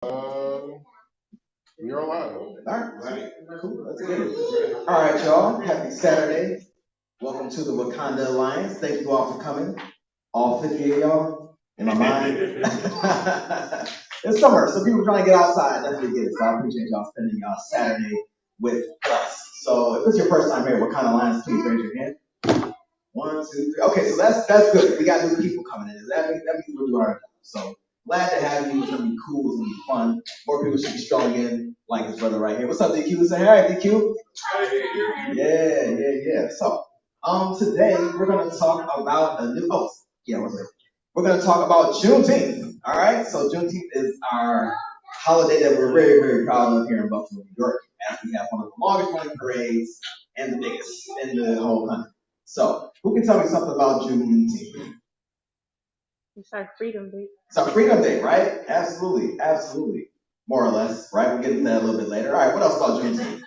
Um, you're alive. All right, cool. Let's get it. All right, y'all. Happy Saturday. Welcome to the Wakanda Alliance. Thank you all for coming. All 50 of y'all in my mind. It's summer, so people trying to get outside. Definitely get it. So I appreciate y'all spending y'all Saturday with us. So if it's your first time here at Wakanda Alliance, please raise your hand. 1, 2, 3. Okay, so that's good. We got new people coming in. That means we're doing our job. So glad to have you. It's gonna be cool. It's gonna be fun. More people should be strolling in, like his brother right here. What's up, DQ? Say hi, DQ. Yeah. So, today we're gonna talk about a new. Oh, yeah, what's it? We're gonna talk about Juneteenth. All right. So Juneteenth is our holiday that we're very, very proud of here in Buffalo, New York, as we have one of the longest running parades and the biggest in the whole country. So, who can tell me something about Juneteenth? It's our Freedom Day. It's our Freedom Day, right? Absolutely. More or less, right? We'll get into that a little bit later. All right, what else about Juneteenth?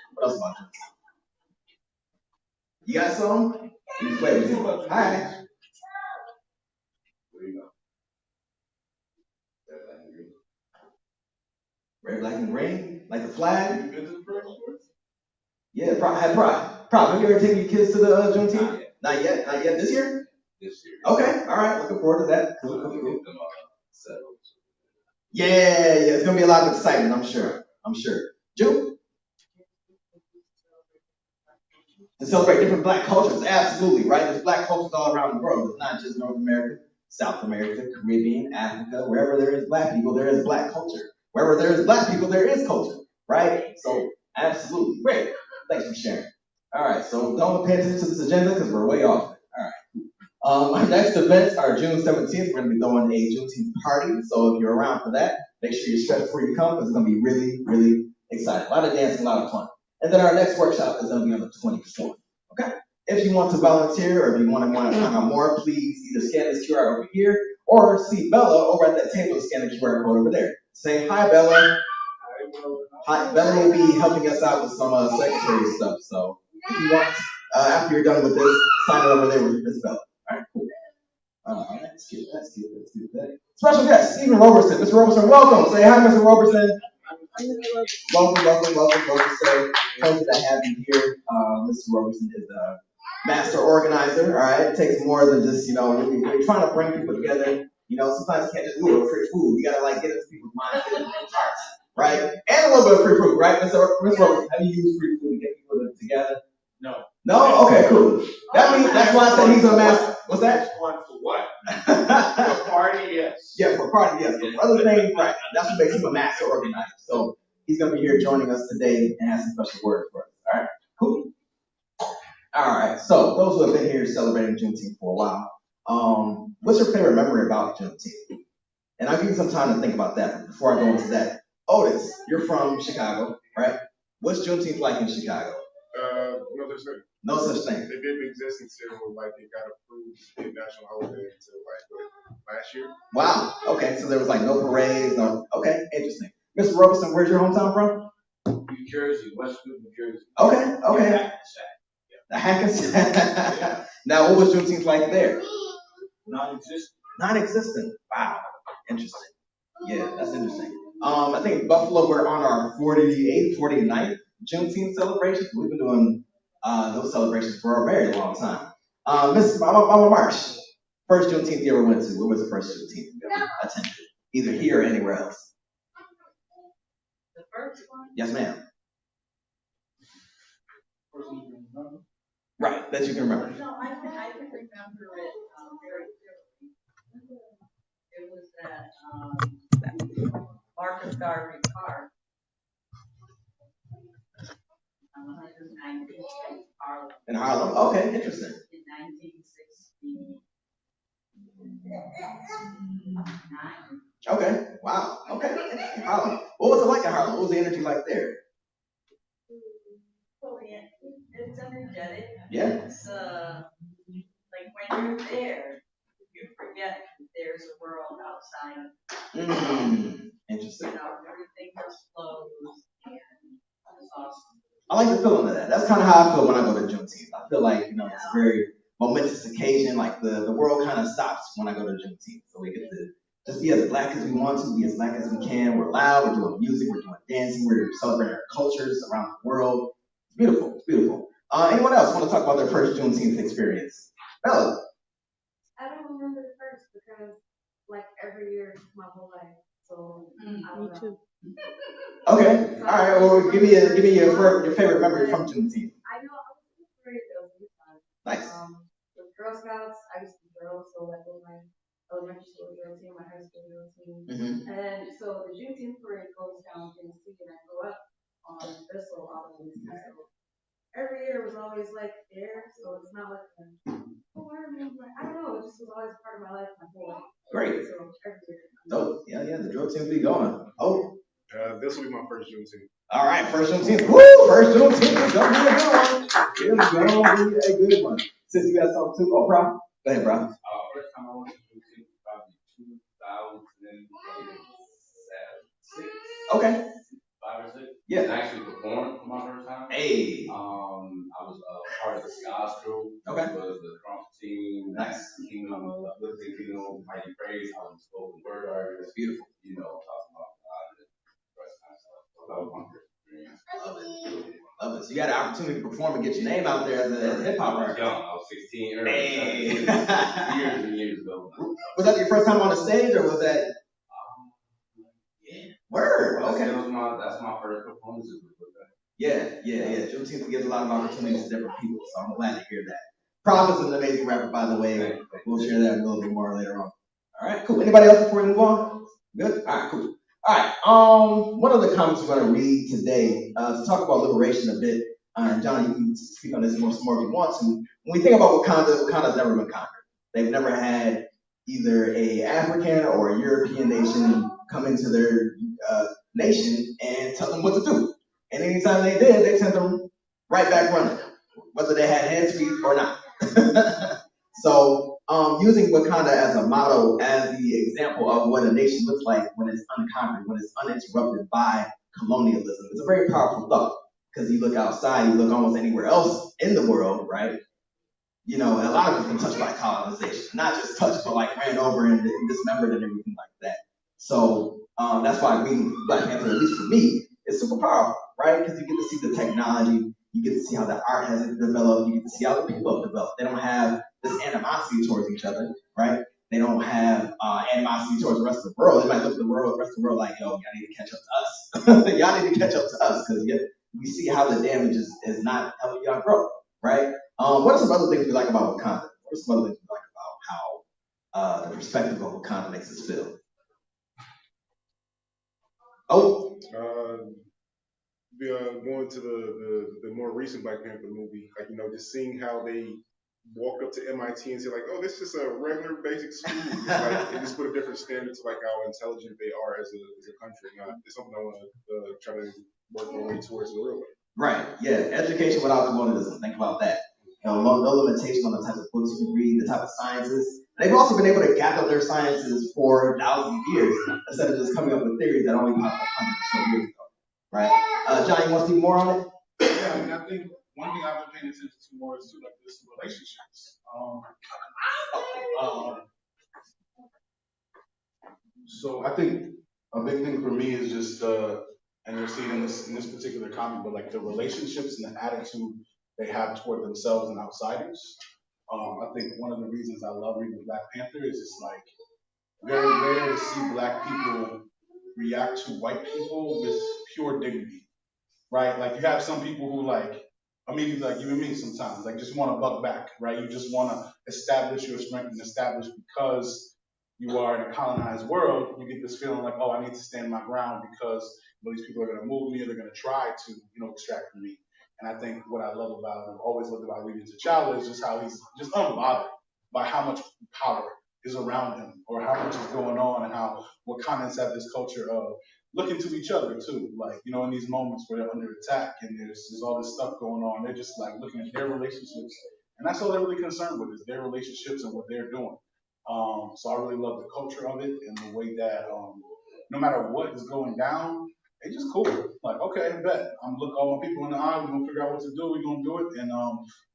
You got some? You just wait. All right. Where you go? Red, black, and green? Like the flag? Yeah, prop. Have you ever taken your kids to the Juneteenth? Not yet. This year? This year. Okay, all right. Looking forward to that. Cool. Yeah. It's gonna be a lot of excitement. I'm sure. June? To celebrate different black cultures, absolutely, right? There's black cultures all around the world. It's not just North America, South America, Caribbean, Africa. Wherever there is black people, there is black culture. Wherever there is black people, there is culture, right? So, absolutely. Great. Thanks for sharing. All right, so don't pay attention to this agenda because we're way off. All right. Our next events are June 17th. We're going to be throwing a Juneteenth party. So if you're around for that, make sure you're stressed before you come because it's going to be really, really exciting. A lot of dancing, a lot of fun. And then our next workshop is going to be on the 24th. Okay? If you want to volunteer or if you want to find out more, please either scan this QR over here or see Bella over at that table to scan the QR code over there. Say hi, Bella. Hi, Bella will be helping us out with some secretary stuff. So if you want, after you're done with this, sign it over there with Miss Bella. All right, cool. Let's get that. Special guest, Stephen Roberson. Mr. Roberson, welcome. Say hi, Mr. Roberson. Welcome, sir. Pleasure to have you here. Mr. Roberson is a master organizer. All right, it takes more than just we're trying to bring people together. Sometimes you can't just do it with free food. You gotta get into people's minds, get into people's hearts, right? And a little bit of free food, right, Mr. Roberson? Have you used free food to get people together? No? Okay, cool. That's why I said he's a master. What's that? One for what? For party, yes. Yeah, for party, yes. But for other things, right. That's what makes him a master organizer. So he's gonna be here joining us today and has some special words for us. All right, cool. All right. So those who have been here celebrating Juneteenth for a while, what's your favorite memory about Juneteenth? And I'll give you some time to think about that. But before I go into that, Otis, you're from Chicago, right? What's Juneteenth like in Chicago? No such thing. No such thing. It didn't exist until it got approved in national holiday until last year. Wow. Okay. So there was no parades. No. Okay. Interesting. Mr. Roberson, where's your hometown from? New Jersey, Westwood, New Jersey. Okay. The Hackensack. Yeah. Now, what was Juneteenth like there? Non-existent. Wow. Interesting. Yeah, that's interesting. I think Buffalo, we're on our 48th, 49th Juneteenth celebration. We've been doing those celebrations for a very long time. Miss Mama Marsh, first Juneteenth you ever went to? What was the first Juneteenth you ever attended? Either here or anywhere else? The first one? Yes, ma'am. Right, that you can remember. No, I can remember it very clearly. It was at Marcus Garvey Park on 119th Street, Harlem. In Harlem? Okay, interesting. In 1969. Okay, wow. Okay, Harlem. What was it like in Harlem? What was the energy like there? Well, it's energetic. Yeah. It's like when you're there, you forget that there's a world outside. Interesting. Everything just flows, and it's awesome. I like the feeling of that. That's kind of how I feel when I go to Juneteenth. I feel like, it's a very momentous occasion. Like the world kind of stops when I go to Juneteenth. So we get to just be as black as we want to, be as black as we can. We're loud, we're doing music, we're doing dancing, we're celebrating our cultures around the world. It's beautiful, it's beautiful. Anyone else want to talk about their first Juneteenth experience? Bella. I don't remember the first because like every year my whole life. So I don't know. Too. Okay. All right. Well, give me your favorite memory from Juneteenth. I know I was very Nice. With Girl Scouts, I used to be girl, so like with my elementary school girl team, my high school girl team, and then so the Juneteenth parade goes down in Tennessee, and I grew up on Bissell all the way. So every year was always like there, so it's not like I don't know, it just was always part of my life my whole life. Great. So every year. Oh, yeah, the drill team be going. Oh. This will be my first Juneteenth. All right, first Juneteenth. Woo! First Juneteenth is gonna be a good one. It's gonna be a good one. Since you got something too, bro. Go ahead, bro. First time I went to Juneteenth was probably 2006. Okay. 5 or 6. Yeah. And I actually performed for my first time. Hey. I was part of the Skies crew. Okay. It was the drum team. Nice. Kingdom, Lifting Kingdom, Mighty Praise. I was a spoken word artist. It's beautiful. You know, talking about God and the rest of that stuff. So that was my first experience. Love it. Love it. So you had an opportunity to perform and get your name out there as a hip hop artist. Young. I was 16 early. Hey. 17, years and years ago. Was that your first time on the stage, or was that? Yeah. Word. Okay. That's my first performance. Yeah. Juneteenth gives a lot of opportunities to different people, so I'm glad to hear that. Prophet's an amazing rapper, by the way. We'll share that a little bit more later on. All right, cool. Anybody else before we move on? Good? All right, cool. All right, one of the comments we're going to read today to talk about liberation a bit. John, you can speak on this more if you want to. When we think about Wakanda's never been conquered. They've never had either a African or a European nation come into their nation and tell them what to do. And anytime they did, they sent them right back running, whether they had hands, feet, or not. So, using Wakanda as a model, as the example of what a nation looks like when it's unconquered, when it's uninterrupted by colonialism, it's a very powerful thought. Because you look outside, you look almost anywhere else in the world, right? You know, a lot of it's been touched by colonization. Not just touched, but like ran over and dismembered and everything like that. So, that's why being Black Panther, at least for me, is super powerful, right? Because you get to see the technology, you get to see how the art has developed, you get to see how the people have developed. They don't have this animosity towards each other, right? They don't have animosity towards the rest of the world. They might look at the rest of the world like, yo, y'all need to catch up to us. Y'all need to catch up to us because we see how the damage is not helping y'all grow, right? What are some other things we like about Wakanda? What are some other things we like about how the perspective of Wakanda makes us feel? Oh. Going to the more recent Black Panther movie, like, you know, just seeing how they walked up to MIT and said like, oh, this is a regular basic school. It's like, they just put a different standard to like how intelligent they are as a country. It's something I want to try to work my way towards in the real way. Right. Yeah. Education without colonialism. Think about that. You know, no limitation on the type of books you can read, the type of sciences. They've also been able to gather their sciences for thousands of years instead of just coming up with theories that only popped up hundreds of years ago. Right. John, you want to speak more on it? Yeah, I mean, I think one thing I've been paying attention to more is like this relationships. So I think a big thing for me is just and you'll see it in this particular comic, but like the relationships and the attitude they have toward themselves and outsiders. I think one of the reasons I love reading Black Panther is it's like very rare to see Black people react to white people with pure dignity, right? Like you have some people who like, I mean, like you and me sometimes, like just want to buck back, right? You just want to establish your strength and establish because you are in a colonized world, you get this feeling like, oh, I need to stand my ground because these people are going to move me or they're going to try to, extract from me. And I think what I love about, and I've always loved about reading T'Challa is just how he's just unbothered by how much power is around him or how much is going on and how Wakandans have this culture of looking to each other too. Like, in these moments where they're under attack and there's all this stuff going on, they're just like looking at their relationships. And that's all they're really concerned with is their relationships and what they're doing. So I really love the culture of it and the way that no matter what is going down, it's just cool. Like, okay, bet. I'm look all my people in the eye. We're gonna figure out what to do. We're gonna do it, and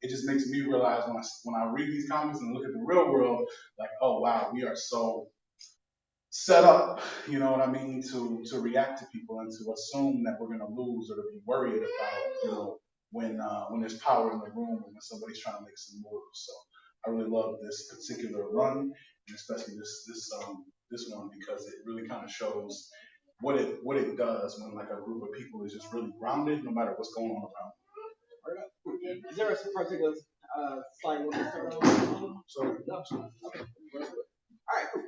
it just makes me realize when I read these comics and look at the real world, like, oh wow, we are so set up, you know what I mean, to react to people and to assume that we're gonna lose or to be worried about, when there's power in the room and when somebody's trying to make some moves. So I really love this particular run, and especially this one, because it really kind of shows what it does when like a group of people is just really grounded, no matter what's going on around. Is there a particular slide you want to start on? So No. Okay. Alright, cool.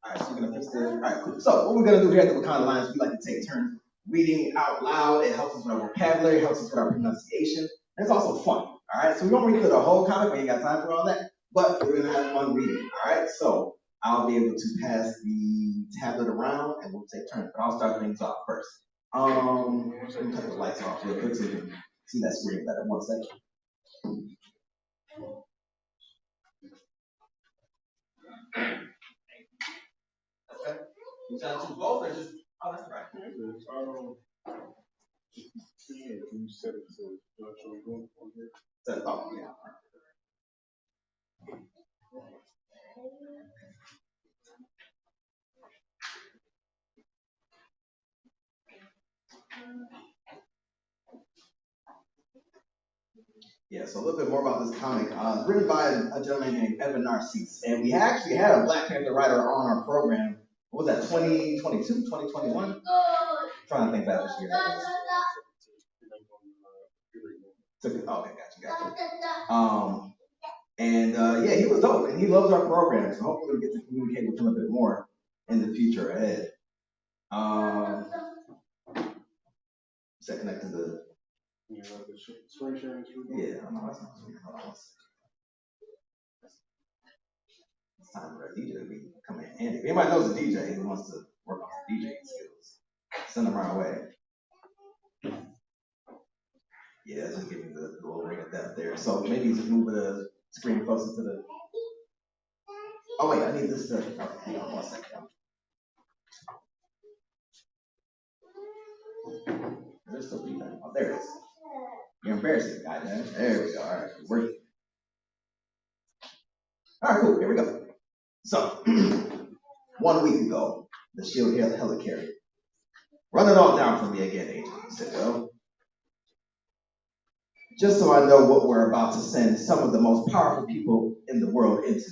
Alright, so we're gonna fix the. Alright, cool. So what we're gonna do here at the Wakanda Alliance, we like to take turns reading out loud. It helps us with our vocabulary, helps us with our pronunciation, and it's also fun. Alright, so we won't read through the whole comic, we ain't got time for all that, but we're gonna have fun reading. Alright, so I'll be able to pass the tablet around and we'll take turns, but I'll start things off first. Let me cut the lights off real quick so you can see that screen better. 1 second. Okay. You trying to do both or just? Oh, that's right. Can you set it to virtual room on here? Oh, yeah. Yeah, so a little bit more about this comic. Written by a gentleman named Evan Narcisse. And we actually had a Black Panther writer on our program. What was that, 2022, 2021? Trying to think back this year. Okay, gotcha. Yeah, he was dope, and he loves our program, so hopefully we get to communicate with him a bit more in the future ahead. Is that connected to the? Yeah, the screen sharing is Yeah, I know that's not screen. Hold on. It's time for a DJ to be coming in handy. If anybody knows a DJ who wants to work on some DJing skills, send them our way. Yeah, just give me the little ring of death there. So maybe just move the screen closer to the. Oh wait, I need this to. Okay, hang on 1 second. There's still feedback. Oh, there it is. You're embarrassing, guy, man. There we go. All right, working. All right, cool. Here we go. So, 1 week ago, the shield helicarrier. Run it all down for me again, Agent. He said, well, just so I know what we're about to send some of the most powerful people in the world into.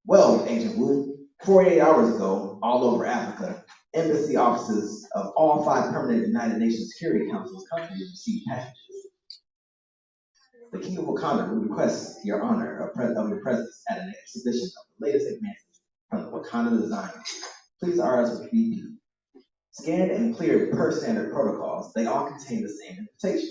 Well, Agent Wu, 48 hours ago, all over Africa, embassy offices of all 5 permanent United Nations Security Council's countries received packages. The King of Wakanda would request your honor of your presence at an exhibition of the latest advances from the Wakanda design. Please RSVP. Scanned and cleared per standard protocols, they all contain the same invitation.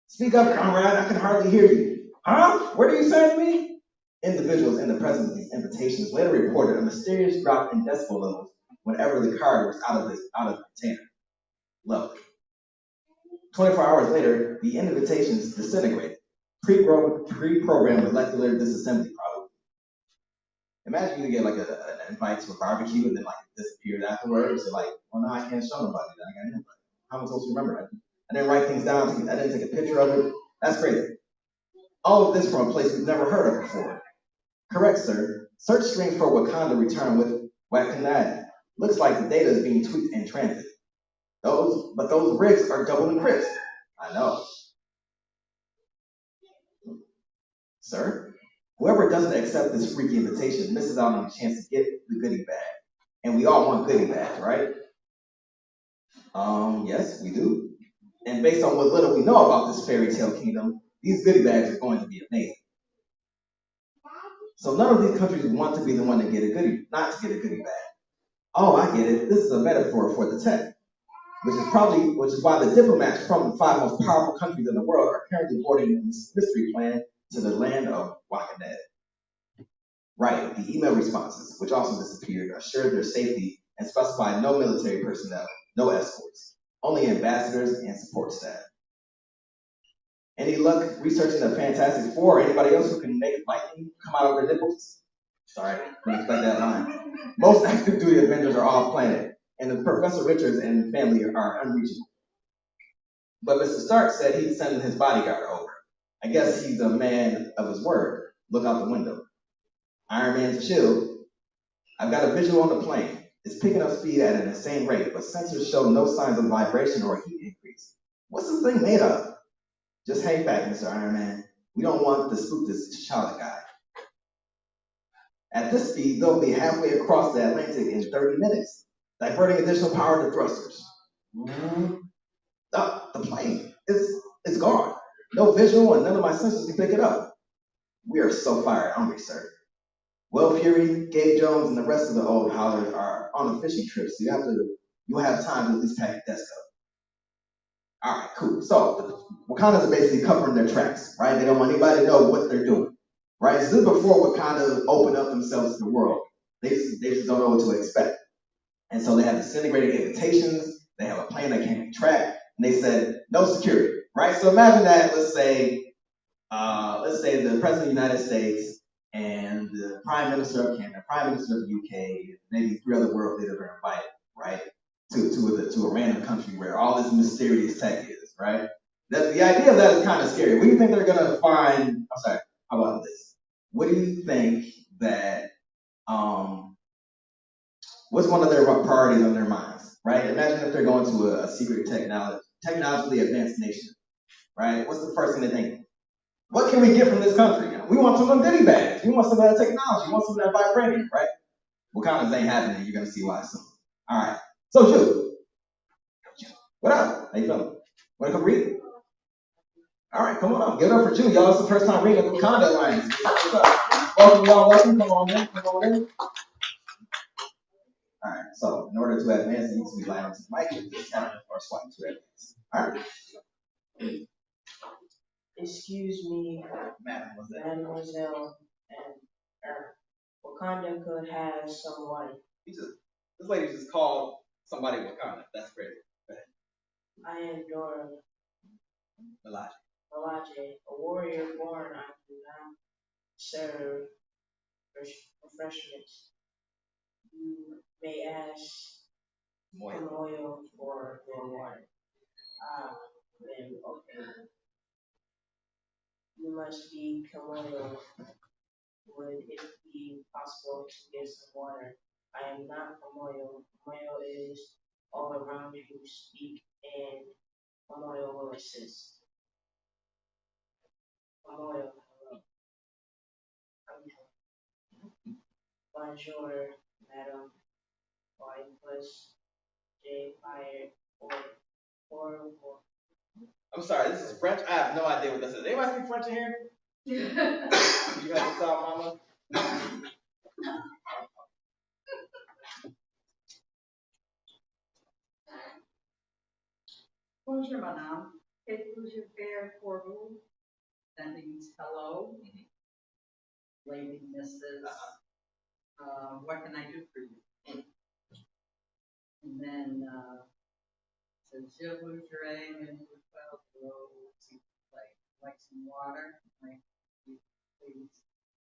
Speak up, comrade, I can hardly hear you. Huh? Where do you send me? Individuals in the presence of these invitations later reported a mysterious drop in decibel levels whenever the card was out of the container. Lovely. 24 hours later, the invitations disintegrated. Pre-programmed molecular disassembly probably. Imagine you get like an invite to a barbecue and then like it disappeared afterwards. So like, well, now I can't show nobody that I got an invite. How am I supposed to remember that? I didn't write things down. I didn't take a picture of it. That's crazy. All of this from a place we've never heard of before. Correct, sir. Search strings for Wakanda return with Wakanda. Looks like the data is being tweaked in transit. But those rigs are double encrypted. I know. Sir, whoever doesn't accept this freaky invitation misses out on a chance to get the goodie bag. And we all want goodie bags, right? Yes, we do. And based on what little we know about this fairy tale kingdom, these goodie bags are going to be amazing. So none of these countries want to be the one to get not to get a goodie bag. Oh, I get it. This is a metaphor for the tech. Which is why the diplomats from the 5 most powerful countries in the world are currently boarding this mystery plane to the land of Wakanda. Right, the email responses, which also disappeared, assured their safety and specified no military personnel, no escorts, only ambassadors and support staff. Any luck researching the Fantastic Four or anybody else who can make lightning come out of their nipples? Sorry, didn't expect that line. Most active duty Avengers are off planet, and the Professor Richards and family are unreachable. But Mr. Stark said he'd send his bodyguard over. I guess he's a man of his word. Look out the window. Iron Man's a shield. I've got a visual on the plane. It's picking up speed at an insane rate, but sensors show no signs of vibration or heat increase. What's this thing made of? Just hang back, Mr. Iron Man. We don't want to spook this T'Challa guy. At this speed, they'll be halfway across the Atlantic in 30 minutes, diverting additional power to thrusters. The plane is gone. No visual and none of my sensors can pick it up. We are so fired hungry, sir. Will Fury, Gabe Jones, and the rest of the old howlers are on a fishing trip, so you'll have time to at least pack your desk up. All right, cool. So the Wakandas are basically covering their tracks, right? They don't want anybody to know what they're doing, right? So this is before Wakanda opened up themselves to the world. They just don't know what to expect. And so they have disintegrating invitations. They have a plane that can't be tracked, and they said no security, right? So imagine that. Let's say the President of the United States and the Prime Minister of Canada, Prime Minister of the UK, maybe 3 other world leaders are invited, right, to a random country where all this mysterious tech is, right? The idea of that is kind of scary. What do you think they're gonna find? I'm sorry. How about this? What do you think that what's one of their priorities on their minds, right? Imagine if they're going to a secret technologically advanced nation, right? What's the first thing they think? What can we get from this country? We want some of them goodie bags. We want some of that technology. We want some of that vibranium, right? Wakanda's ain't happening. You're gonna see why soon. All right. So, Jude, what up? How you feeling? Wanna come read? All right, come on up. Give it up for Jude. Y'all, it's the first time reading the Wakanda Alliance. What's up? Welcome, y'all. Welcome. Come on in. Come on in. All right. So, in order to advance, it needs to be lined up to the mic. This time, or swipe to advance. All right. Excuse me, Mademoiselle, and Wakanda could have someone. This lady just called somebody Wakanda. That's crazy. I am Dora Elijah, a warrior born. I do not serve refreshments. You may ask Moyo for your water. Then okay. You must be Kamoyo. Would it be possible to get some water? I am not Kamoyo. Kamoyo is all around you speak, and Kamoyo will assist. Kamoyo, hello. Bonjour, madam. Why was Jay fired or I'm sorry, this is French. I have no idea what this is. Anybody speak French in here? You have to stop, mama. Bonjour, madame. Et vous faire pour vous? That means hello. Lady, Mrs. What can I do for you? And then, says, je voudrais and like some water. Like, please.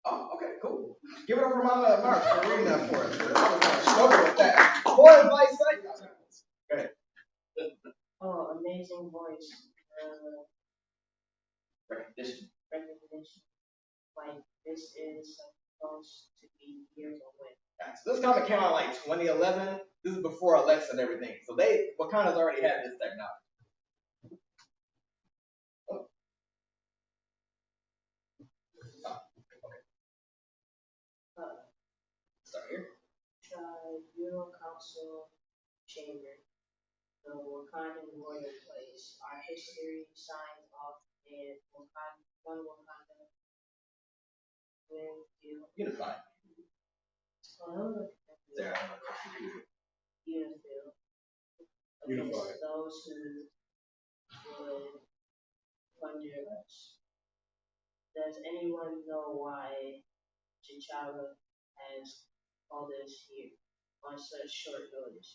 Oh, okay, cool. Give it up for Mama Mark for reading that for us. I was going to struggle with that. Boy, advice, go ahead. oh, amazing voice. Recognition. Like this is supposed to be years away. Yeah, so this comic came out like 2011. This is before Alexa and everything. So Wakanda's already had this technology. Start here. Tribunal Council Chamber, the Wakandan royal place. Our history signs off, and one Wakanda will feel Unified. There. Unified. Those who would plunder us. Does anyone know why T'Challa has called us here on such short notice?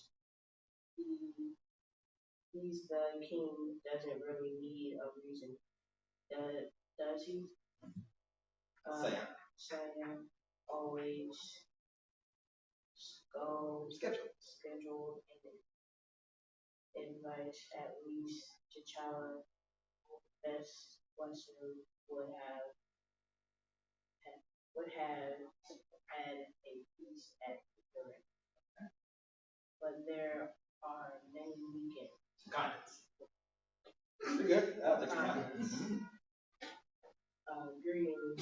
He's the king, doesn't really need a reason. Does he? Sam always scheduled and invite at least T'Challa. Best Western would have had a peace at Correct. But there are many weekends. Comments. Pretty good. I'll take your Comments. Greetings.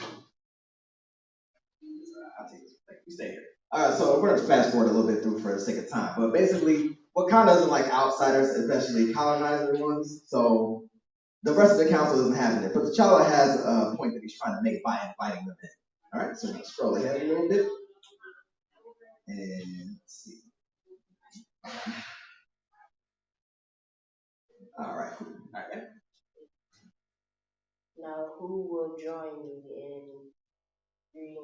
I'll take this. You stay here. All right, so we're gonna fast forward a little bit through for the sake of time, but basically, Wakanda doesn't like outsiders, especially colonizer ones. So the rest of the council isn't having it. But T'Challa has a point that he's trying to make by inviting them in. All right, so let's scroll ahead a little bit, and let's see. All right, cool. All right. Now, who will join me in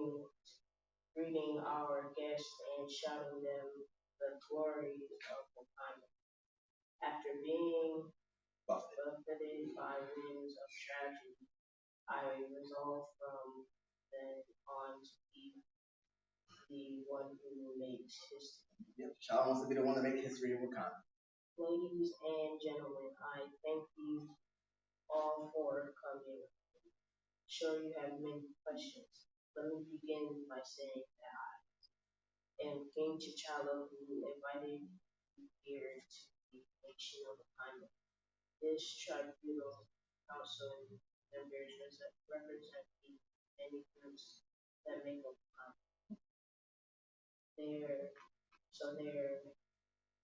greeting our guests and shouting them the glory of Wakanda? After being buffeted by winds of tragedy, I resolve from then on to be the one who makes history. Yep, T'Challa wants to be the one to make history in Wakanda. Ladies and gentlemen, I thank you all for coming. Sure, you have many questions. Let me begin by saying that I am King T'Challa, who invited you here to the nation of Wakanda. This tribunal council members represent the many groups that make up Wakanda. They're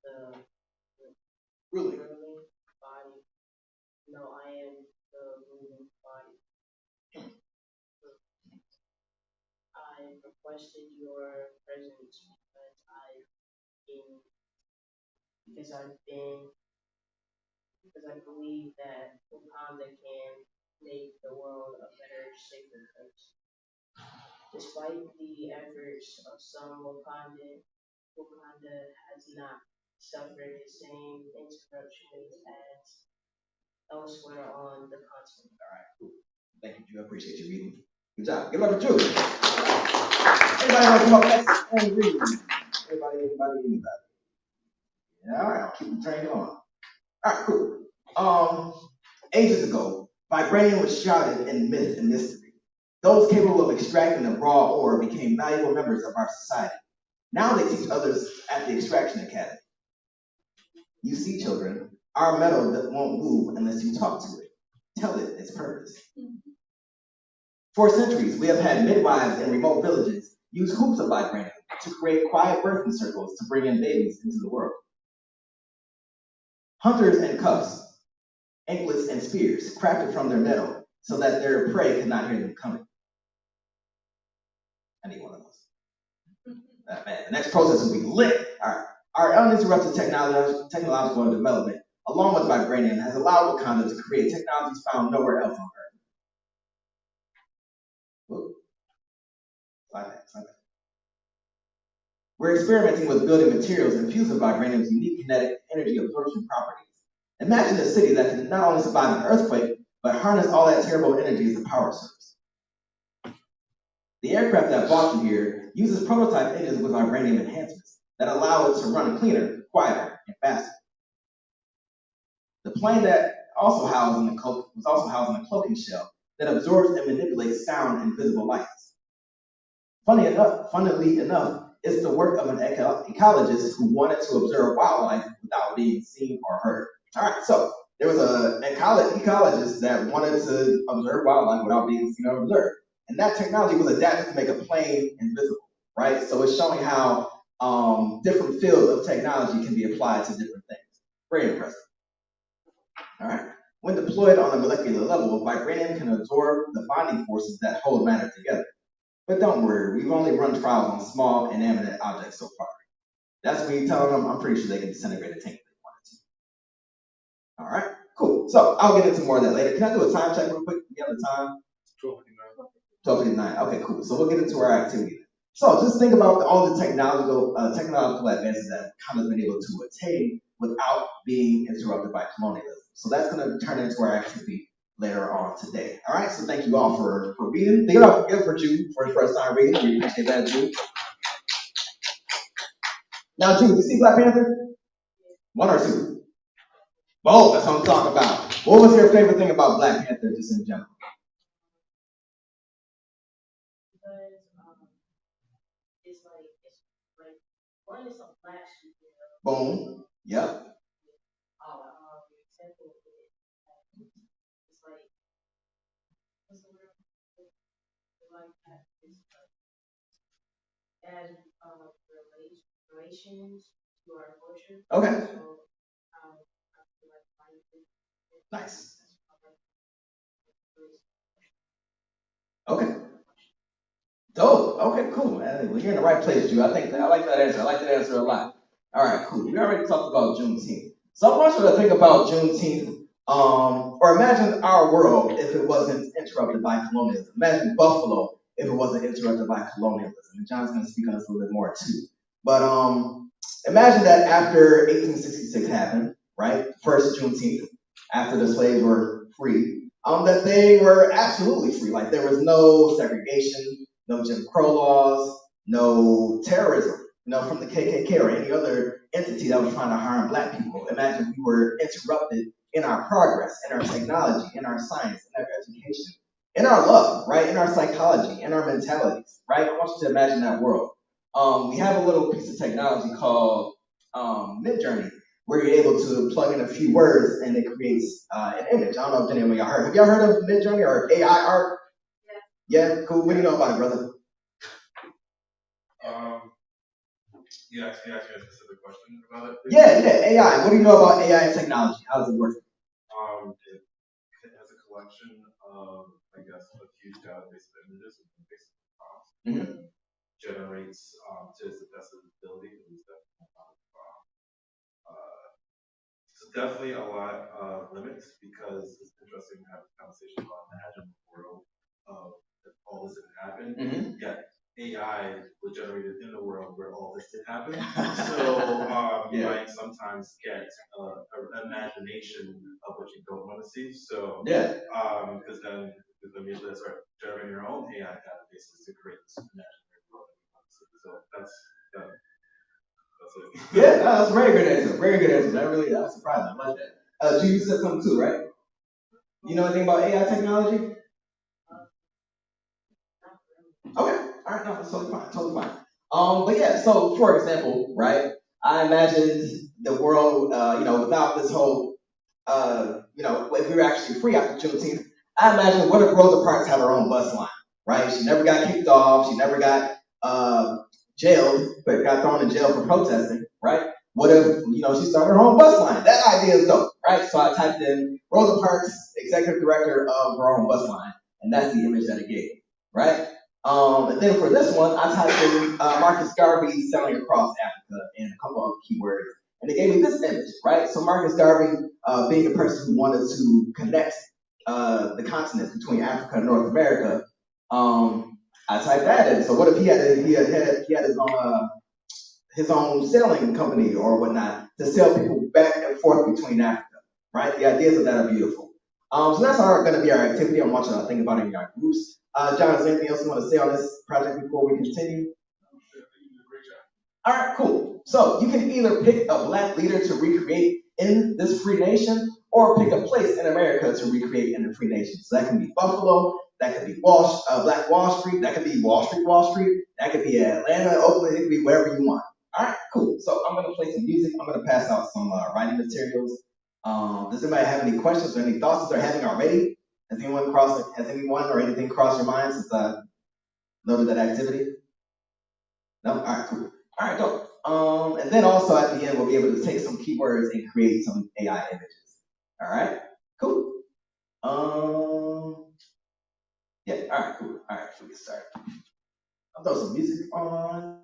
the Really? ruling body. No, I am the ruling body. I requested your presence because I believe that Wakanda can make the world a better, safer place. Despite the efforts of some Wakanda has not suffered the same interruptions as elsewhere on the continent. All right, cool. Thank you, Drew. I appreciate you reading. Good job. Give it up for Drew. Anybody want to come up next and read? Anybody? Yeah, all right, I'll keep the train going. All right, cool. Ages ago, vibranium was shrouded in myth and mystery. Those capable of extracting the raw ore became valuable members of our society. Now they teach others at the Extraction Academy. You see, children, our metal that won't move unless you talk to it. Tell it its purpose. For centuries, we have had midwives in remote villages use hoops of vibranium to create quiet birthing circles to bring in babies into the world. Hunters and cuffs, anklets and spears, crafted from their metal so that their prey could not hear them coming. I need one of those. Man, the next process will be lit. All right. Our uninterrupted technological development, along with vibranium, has allowed Wakanda to create technologies found nowhere else on Earth. Whoop. Slide back. We're experimenting with building materials infused with vibranium's unique kinetic energy absorption properties. Imagine a city that can not only survive an earthquake, but harness all that terrible energy as a power source. The aircraft that brought you here uses prototype engines with vibranium enhancements that allow it to run cleaner, quieter, and faster. The plane that was also housed in a cloaking shell that absorbs and manipulates sound and visible lights. Funnily enough, it's the work of an ecologist who wanted to observe wildlife without being seen or heard. All right, so there was an ecologist that wanted to observe wildlife without being seen or observed. And that technology was adapted to make a plane invisible, right? So it's showing how different fields of technology can be applied to different things. Very impressive. All right. When deployed on a molecular level, vibranium can absorb the bonding forces that hold matter together. But don't worry, we've only run trials on small inanimate objects so far. That's me telling them I'm pretty sure they can disintegrate a tank if they wanted to. All right, cool. So I'll get into more of that later. Can I do a time check real quick? You have the time? 12:59. Okay, cool. So we'll get into our activity. So just think about all the technological advances that Wakanda has been able to attain without being interrupted by colonialism. So that's going to turn into our activity later on today. All right. So thank you all for reading. Think about it for Jude for his first time reading. We appreciate that, Jude. Now, Jude, you see Black Panther? One or two? Both. That's what I'm talking about. What was your favorite thing about Black Panther, just in general? Because it's like One is a black superhero. Boom. Yep. The example of it, it's like, what's the word? Like that. It's add relations to our culture. Okay. So, I feel like Nice. Okay. Dope. Okay, cool, man. Well, you're in the right place, Drew. I like that answer. I like that answer a lot. All right, cool. We already talked about Juneteenth. So I want you to think about Juneteenth, or imagine our world if it wasn't interrupted by colonialism. Imagine Buffalo if it wasn't interrupted by colonialism. And John's going to speak on this a little bit more too. But imagine that after 1866 happened, right? First Juneteenth, after the slaves were free, that they were absolutely free. Like there was no segregation, no Jim Crow laws, no terrorism, from the KKK or any other entity that was trying to harm black people. Imagine we were interrupted in our progress, in our technology, in our science, in our education, in our love, right? In our psychology, in our mentalities, right? I want you to imagine that world. We have a little piece of technology called Midjourney, where you're able to plug in a few words and it creates an image. I don't know if any of y'all heard. Have y'all heard of Midjourney or AI art? Yeah, cool. What do you know about it, brother? You asked me a specific question about it? Yeah, AI. What do you know about AI and technology? How does it work? It has a collection of, I guess, a huge database of images and basic prompts. Mm-hmm. Generates to the best of its ability. So definitely a lot of limits because it's interesting to have a conversation about imagine the world of if all this didn't happen. Mm-hmm. Yet AI was generated in the world where all this did happen. So you might sometimes get an imagination of what you don't want to see. So because then you start generating your own AI databases to create this imaginary world that you want to see. So that's it. Yeah, that's a very good answer. Very good answer. That was surprising. I like that. You said something too, right? You know anything about AI technology? Okay, all right, no, that's totally fine, totally fine. But yeah, so for example, right, I imagined the world, without this whole, if we were actually free after Juneteenth, I imagine what if Rosa Parks had her own bus line, right? She never got kicked off, she never got jailed, but got thrown in jail for protesting, right? What if, she started her own bus line? That idea is dope, right? So I typed in Rosa Parks, executive director of her own bus line, and that's the image that it gave, right? And then for this one, I typed in Marcus Garvey selling across Africa and a couple of keywords, and it gave me this image, right? So Marcus Garvey, being a person who wanted to connect the continents between Africa and North America, I typed that in. So what if he had his own sailing company or whatnot to sail people back and forth between Africa, right? The ideas of that are beautiful. So that's going to be our activity. I want you to think about it in your groups. John, is there anything else you want to say on this project before we continue? All right, cool. So you can either pick a black leader to recreate in this free nation, or pick a place in America to recreate in the free nation. So that can be Buffalo, that could be Black Wall Street, that could be Wall Street, that could be Atlanta, Oakland, it could be wherever you want. All right, cool. So I'm gonna play some music. I'm gonna pass out some writing materials. Does anybody have any questions or any thoughts that they're having already? Has anyone or anything crossed your mind since I noted that activity? No? All right, cool. All right, dope. And then also at the end, we'll be able to take some keywords and create some AI images. All right, cool. Yeah, all right, cool. All right, so we get started. I'll throw some music on.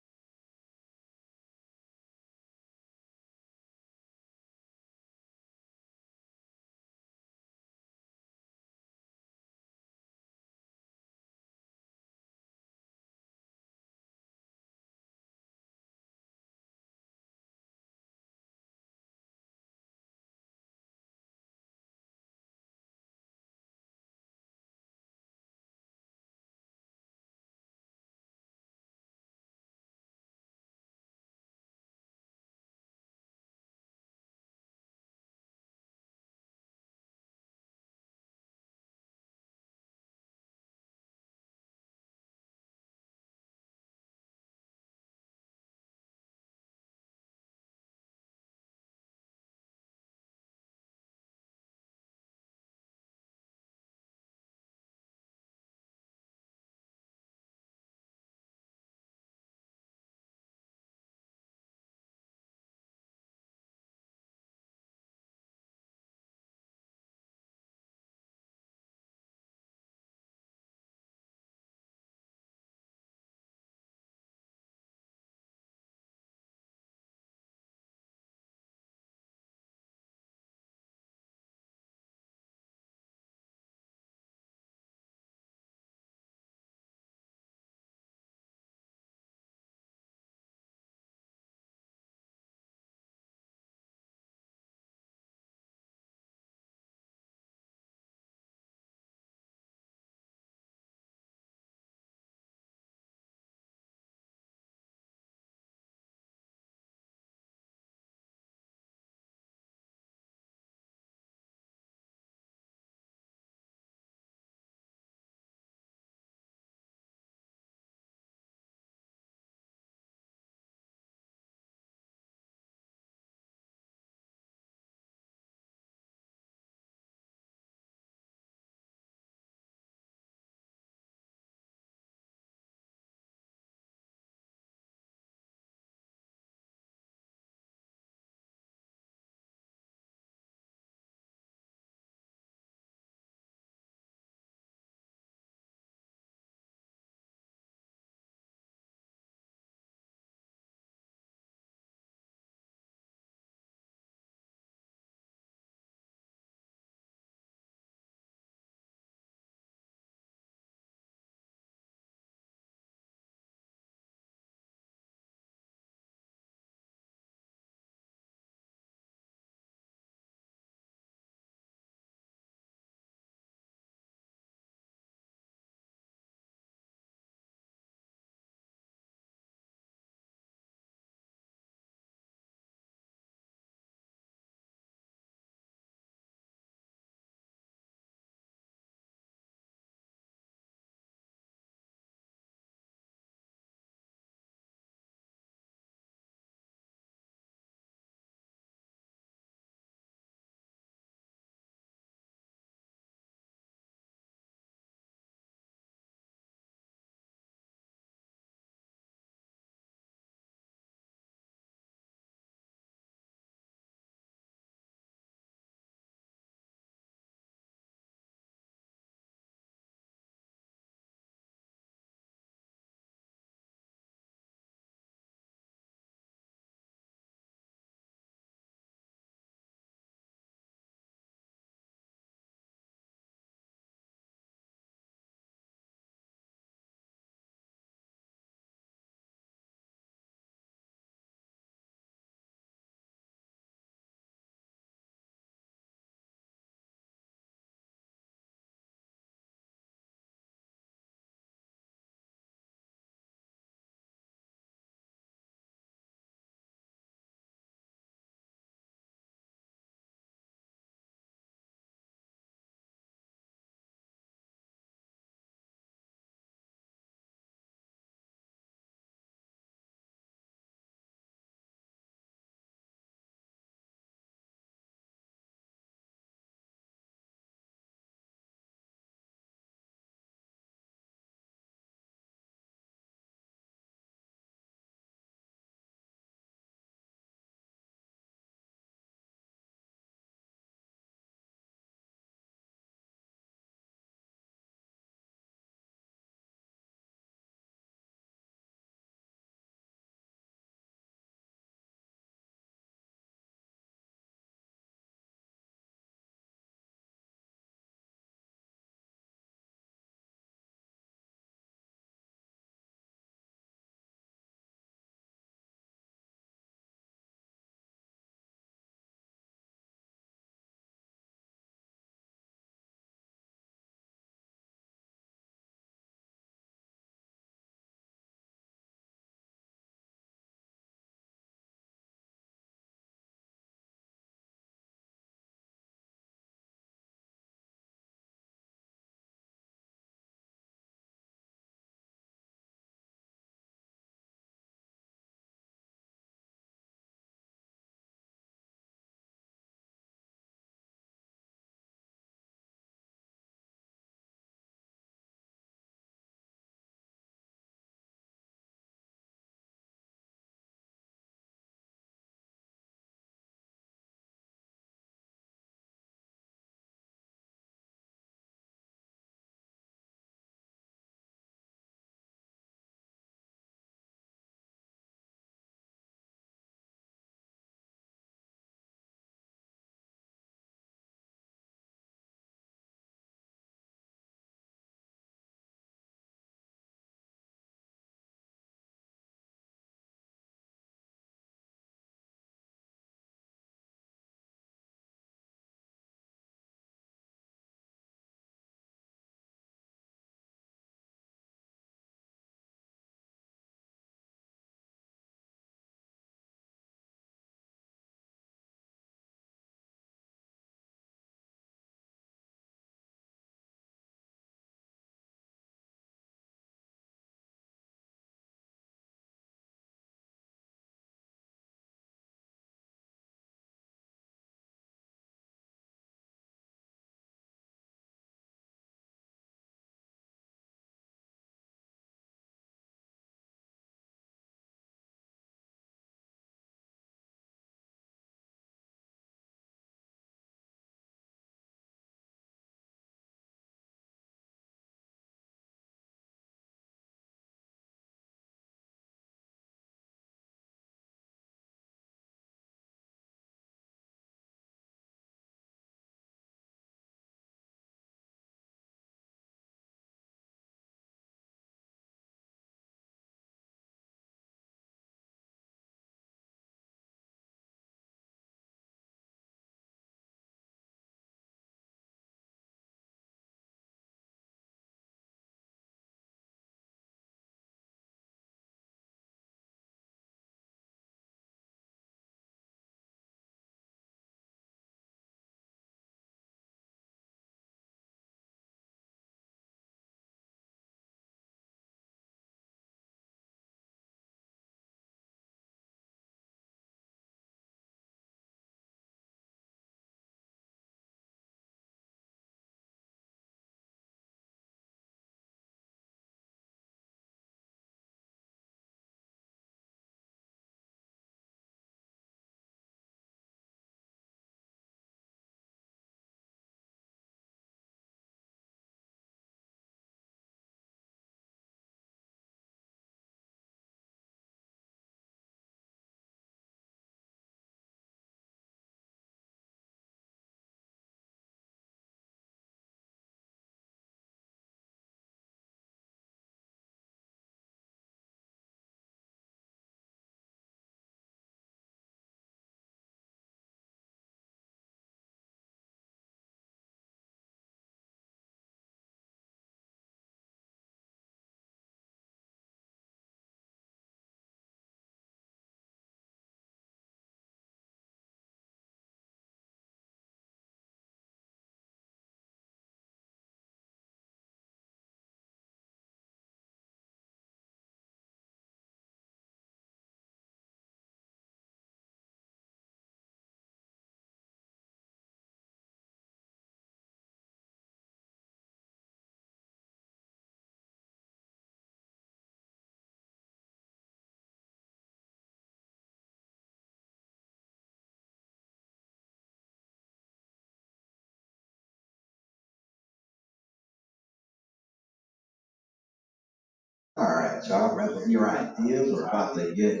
All right, y'all, wrap up your ideas. We're about to get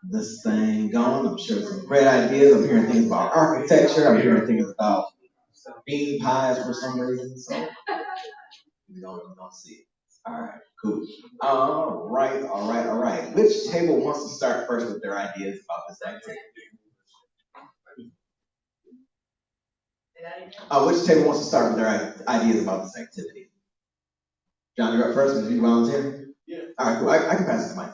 this thing going. I'm sure some great ideas. I'm hearing things about architecture. I'm hearing things about bean pies for some reason. So we don't see it. All right, cool. All right. Which table wants to start first with their ideas about this activity? Which table wants to start with their ideas about this activity? John, you're up first. Did you volunteer? Yeah. All right, cool. I can pass it to Mike.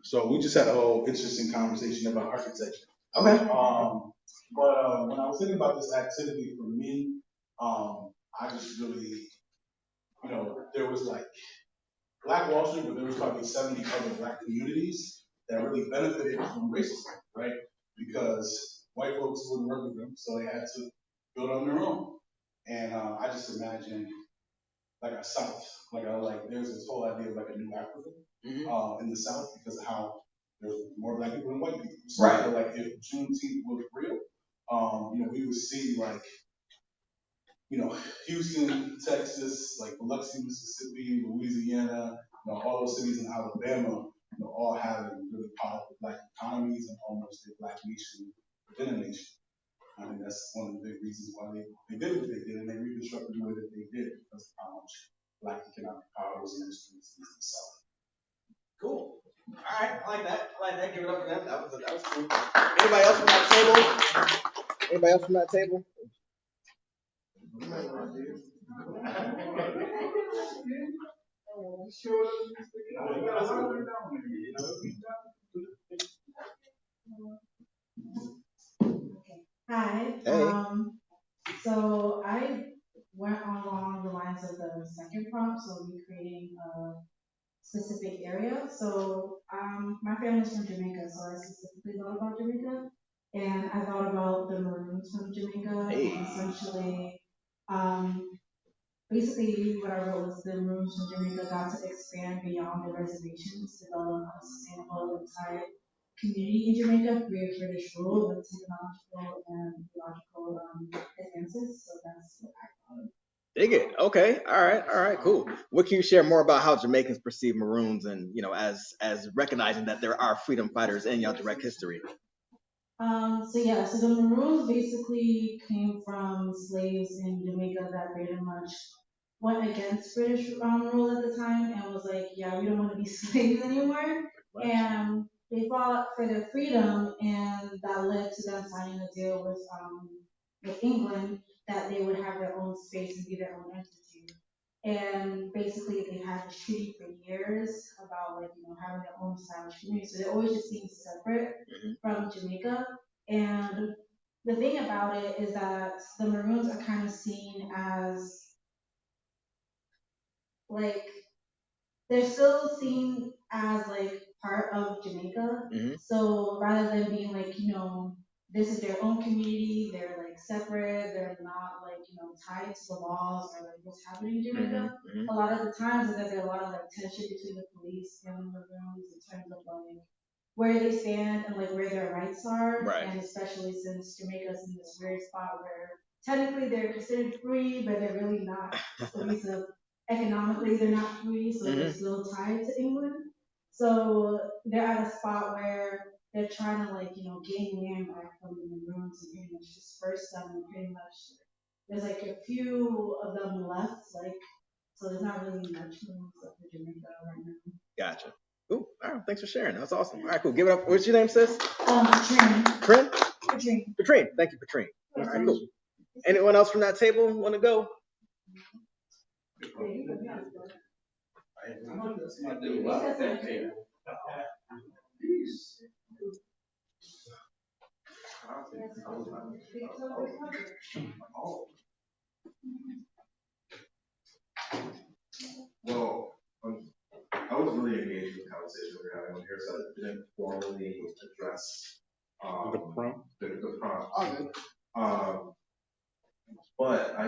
So we just had a whole interesting conversation about architecture. Okay. But when I was thinking about this activity for me, I just really, there was like Black Wall Street, but there was probably 70 other Black communities that really benefited from racism, right? Because white folks wouldn't work with them, so they had to build on their own. And I just imagine like a South, there's this whole idea of like a new Africa in the South because of how there's more Black people than white people. So I feel like if Juneteenth was real, we would see like, Houston, Texas, like Biloxi, Mississippi, Louisiana, all those cities in Alabama, all having really powerful Black economies and almost a Black nation within a nation. I mean, that's one of the big reasons why they did what they did, and they reconstructed the way that they did because of how much Black economic power was in the streets in the South. Cool. All right, I like that. Give it up for them. That was cool. Anybody else from that table? Hi. Hey. So I went along the lines of the second prompt, so recreating a specific area. So my family's from Jamaica, so I specifically thought about Jamaica, and I thought about the Maroons from Jamaica. Hey. And essentially, basically what I wrote was the Maroons from Jamaica got to expand beyond the reservations, develop a sustainable entire community in Jamaica, free of British rule with technological and ecological advances. So that's what I thought of. Dig it. Okay. All right. Cool. What can you share more about how Jamaicans perceive Maroons and, as recognizing that there are freedom fighters in your direct history? So the Maroons basically came from slaves in Jamaica that pretty much went against British rule at the time and was like, yeah, we don't want to be slaves anymore. And they fought for their freedom, and that led to them signing a deal with England that they would have their own space and be their own entity. And basically, they had this treaty for years about having their own established community. So they always just seemed separate from Jamaica. And the thing about it is that the Maroons are kind of seen as like they're still seen as like part of Jamaica. So rather than being like, this is their own community, they're like separate, they're not like, tied to the laws or like what's happening in Jamaica. A lot of the times is that there's a lot of like tension between the police and the Maroons in terms of like where they stand and like where their rights are. Right. And especially since Jamaica's in this weird spot where technically they're considered free, but they're really not. So economically they're not free, so they're still tied to England. So they're at a spot where they're trying to gain land back from the Maroons and pretty much disperse them and pretty much there's like a few of them left, so there's not really much Maroons left in Jamaica right now. Gotcha. Ooh, all right, thanks for sharing. That's awesome. All right, cool. Give it up. What's your name, sis? Patrine. Patrine. Thank you, Patrine. All right, cool. Anyone else from that table want to go? Well, I was really engaged with the conversation we were having on here, so I didn't formally address the prompt. But I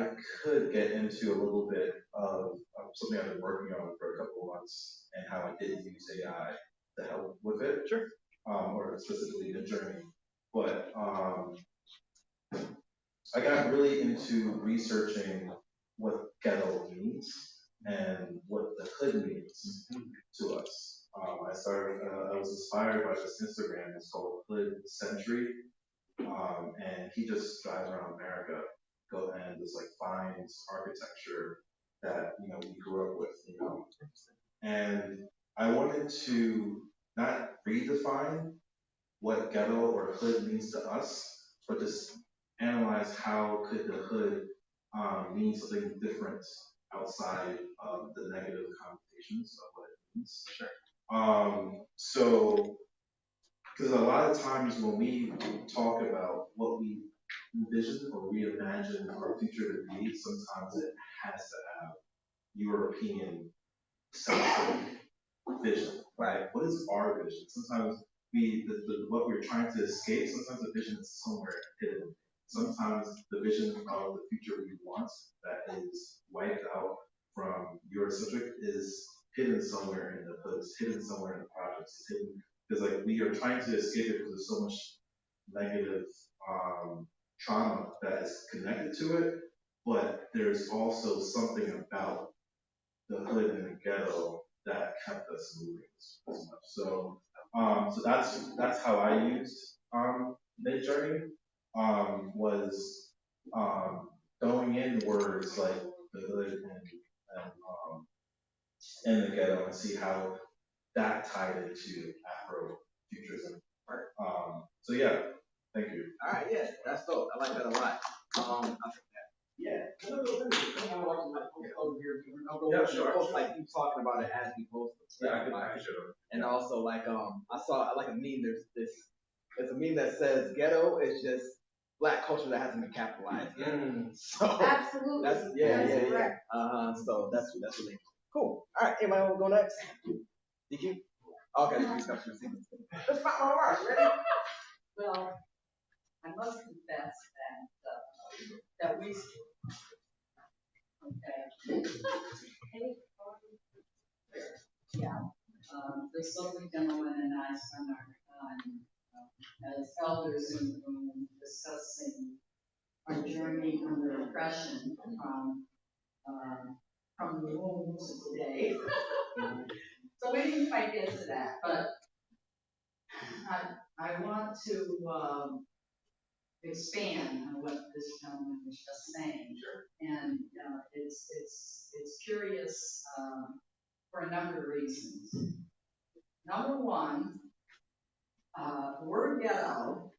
could get into a little bit of something I've been working on for a couple of months and how I did use AI to help with it. Sure. Or specifically the journey. But I got really into researching what ghetto means and what the hood means to us. I was inspired by this Instagram. It's called Hood Century, and he just drives around America, and just like finds architecture that we grew up with, and I wanted to not redefine what ghetto or hood means to us, but just analyze how could the hood mean something different outside of the negative connotations of what it means. Sure. So, because a lot of times when we talk about what we envision or we imagine our future to be, sometimes it has to have European centric vision, right? What is our vision? Sometimes what we're trying to escape, sometimes the vision is somewhere hidden. Sometimes the vision of the future we want that is wiped out from Eurocentric is hidden somewhere in the hoods, hidden somewhere in the projects, hidden because like we are trying to escape it because there's so much negative trauma that is connected to it, but there's also something about the hood and the ghetto that kept us moving as much. So that's how I used mid journey. Was going in words like the hood and the ghetto and see how that tied into Afrofuturism. So yeah, thank you. All right, yeah, that's dope. I like that a lot. Yeah, yeah, sure. Like you talking about it as we post. Yeah, I can show them. And also like I saw like a meme. There's a meme that says ghetto is just black culture that hasn't been capitalized yet. So absolutely. That's yeah. So that's really cool. All right, anybody want to go next? DQ? Okay, let's pop on Mars. Ready? Well, I must confess that we, okay. Yeah, this lovely gentleman and I spent our time as elders in the room discussing our journey under oppression from the womb to today. So we didn't quite get to that, but I want to expand on what this gentleman was just saying. Sure. And it's curious for a number of reasons. Number one, the word ghetto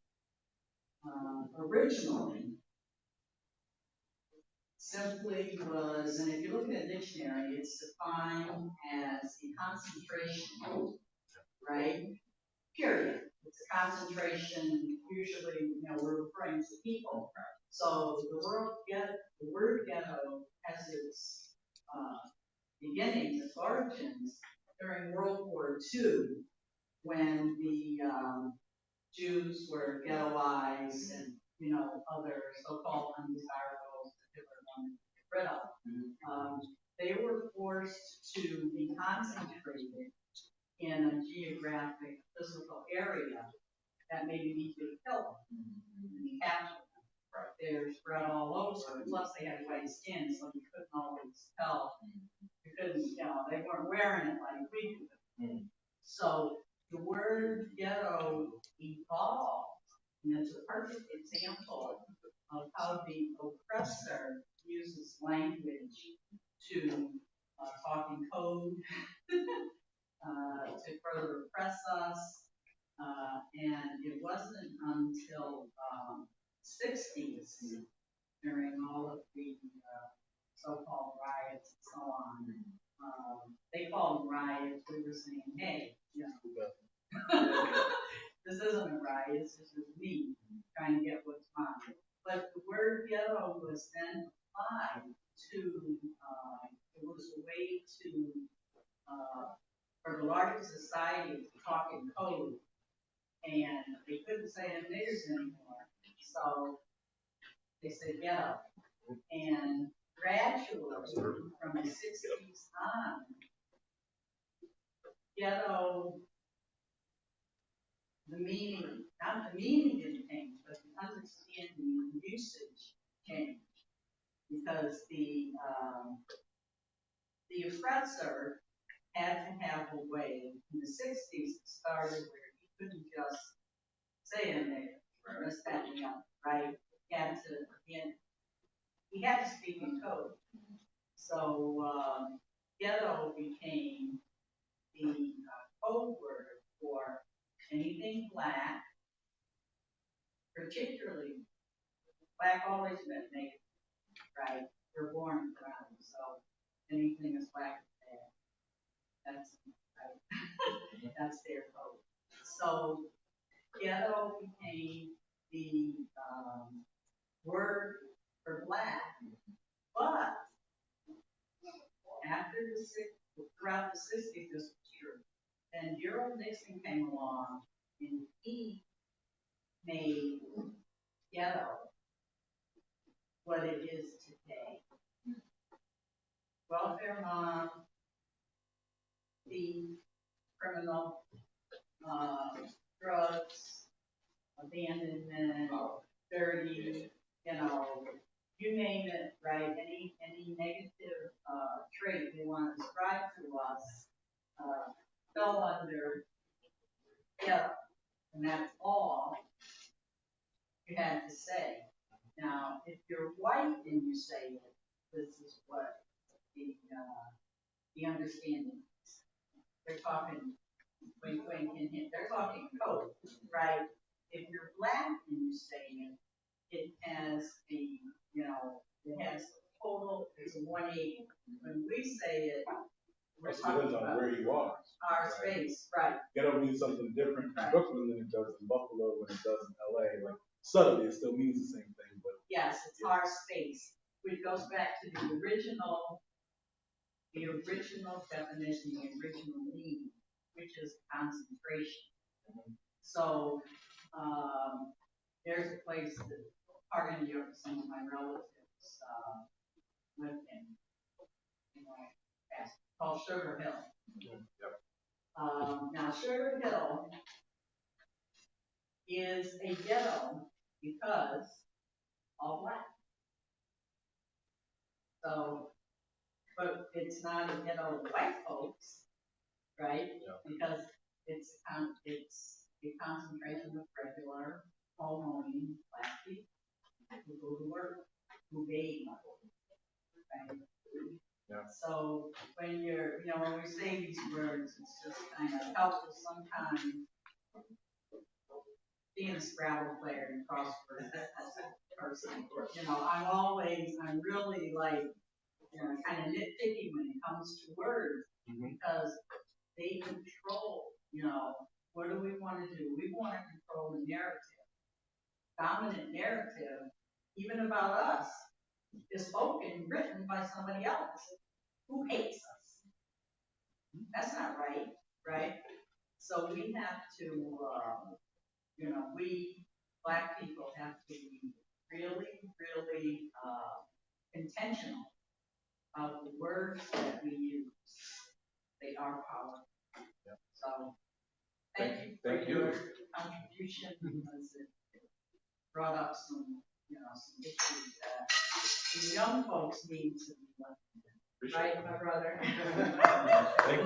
originally simply was, and if you look in a dictionary, it's defined as a concentration, right? Period. It's a concentration, usually, we're referring to people. So the word ghetto has its beginnings, its origins during World War II, when the Jews were ghettoized and other so-called undesirables that Hitler wanted to get rid of. They were forced to be concentrated in a geographic physical area that made it easy to kill them and capture them. Right. They're spread all over. Plus, they had white skin, so you couldn't always tell. You couldn't, they weren't wearing it like we do. So the word ghetto evolved, and it's a perfect example of how the oppressor uses language to talk in code, to further oppress us. And it wasn't until 60s, during all of the so-called riots and so on, they called them riots. We were saying, hey, this isn't a riot, this is just me trying to get what's mine. But the word ghetto was then applied to, it was a way to, for the larger society to talk in code, and they couldn't say niggers anymore, so they said ghetto. And gradually, from the 60s on, ghetto, not the meaning didn't change, but the understanding and usage changed, because the the oppressor had to have a way. In the 60s, it started where he couldn't just say in there, or that, right? He had to speak in code. So ghetto became the code word for anything black, particularly black always meant naked, right? We're born brown, so anything is black is bad. That's right. That's their code. So ghetto became the word for black, but throughout the 60s, this was true. Then Gerald Nixon came along and he made ghetto what it is today. Welfare mom, thief, criminal, drugs, abandonment, dirty, you name it, right? Any negative trait they want to ascribe to us fell under ghetto, and that's all you had to say. Now, if you're white and you say it, this is what the understanding is. They're talking wink, wink, and hint. They're talking code, right? If you're black and you say it, it has total, it's a 180. When we say it, we're talking about where you are. Our space, right. Ghetto means something different in Brooklyn than it does in Buffalo, when it does in LA. Like subtly, it still means the same thing, but yes, it's our space, which goes back to the original definition, the original meaning, which is concentration. So there's a place that part of New York, some of my relatives live in, called Sugar Hill. Now Sugar Hill is a ghetto because all black. So, but it's not a ghetto of white folks, right? Yeah. Because it's a concentration of regular, home-owning black people who go to work, who bathe, right? Yeah. So when when we say these words, it's just kind of helpful sometimes. Being a Scrabble player and crossword person, I'm really like, kind of nitpicky when it comes to words, because they control, what do we want to do? We want to control the narrative. Dominant narrative, even about us, is spoken, written by somebody else who hates us. That's not right, right? So we have to, we black people have to be really, really intentional of the words that we use. They are powerful. Yep. So thank you for your contribution, because it brought up some issues that the young folks need to be looking at. Right, my brother? Thank you.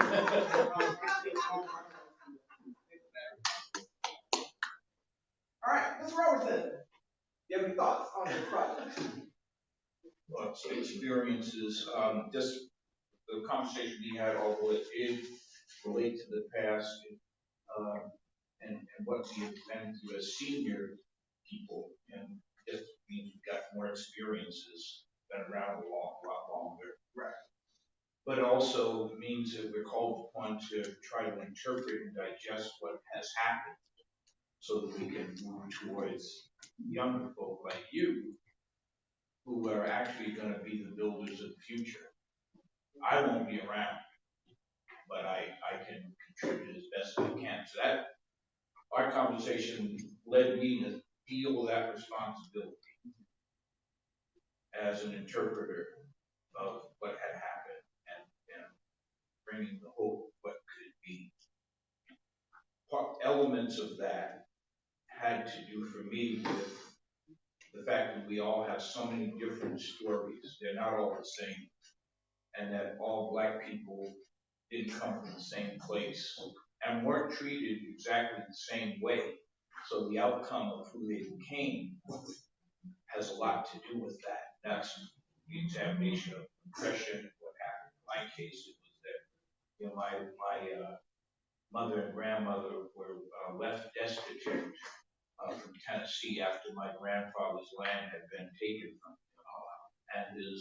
All right, Mr. Roberson, do you have any thoughts on this project? Well, so experiences, just the conversation we had, although it did relate to the past, and what we have been through as senior people, and just means we've got more experiences, been around a lot longer. Right. But also means that we're called upon to try to interpret and digest what has happened, so that we can move towards younger folk like you, who are actually going to be the builders of the future. I won't be around, but I can contribute as best I can. So that our conversation led me to feel that responsibility as an interpreter of what had happened, and bringing the hope of what could be. Elements of that had to do for me with the fact that we all have so many different stories. They're not all the same. and that all black people didn't come from the same place and weren't treated exactly the same way. So the outcome of who they became has a lot to do with that. That's the examination of oppression and what happened. In my case, it was that my mother and grandmother were left destitute from Tennessee after my grandfather's land had been taken from him, and his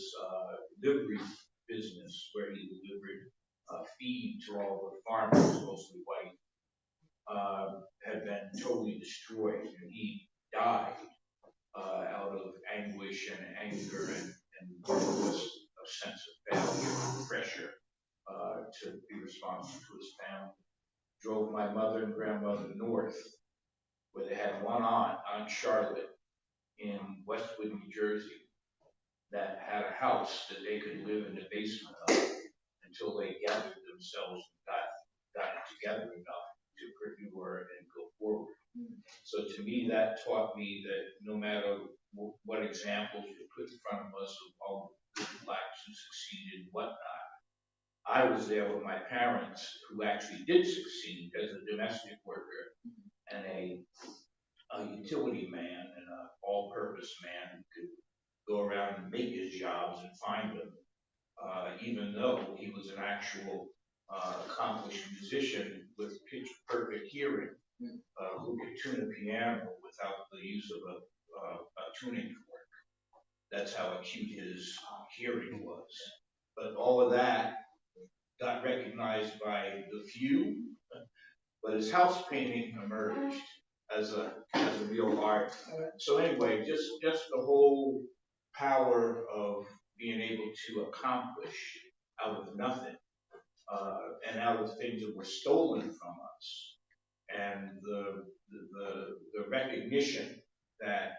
delivery business, where he delivered feed to all the farmers, mostly white, had been totally destroyed, and he died out of anguish and anger and just a sense of failure and pressure to be responsible to his family. Drove my mother and grandmother north, where they had one aunt Charlotte, in Westwood, New Jersey, that had a house that they could live in the basement of until they gathered themselves and got together enough to procure and go forward. So to me, that taught me that no matter what examples you put in front of us of all the good blacks who succeeded and whatnot, I was there with my parents who actually did succeed as a domestic worker and a utility man and an all-purpose man who could go around and make his jobs and find them, even though he was an actual accomplished musician with pitch-perfect hearing, who could tune a piano without the use of a tuning fork. That's how acute his hearing was. But all of that got recognized by the few, but his house painting emerged as a real art. So anyway, just the whole power of being able to accomplish out of nothing, and out of things that were stolen from us, and the recognition that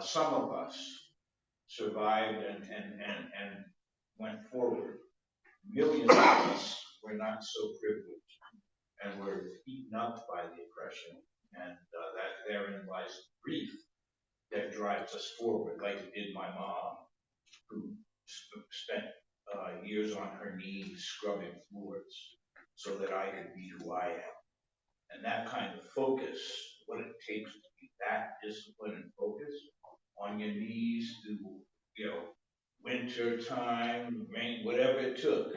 some of us survived and went forward. Millions of us were not so privileged and were eaten up by the oppression, and that therein lies the grief that drives us forward, like it did my mom, who spent years on her knees scrubbing floors so that I could be who I am. And that kind of focus, what it takes to be that disciplined and focused on your knees through, winter time, rain, whatever it took,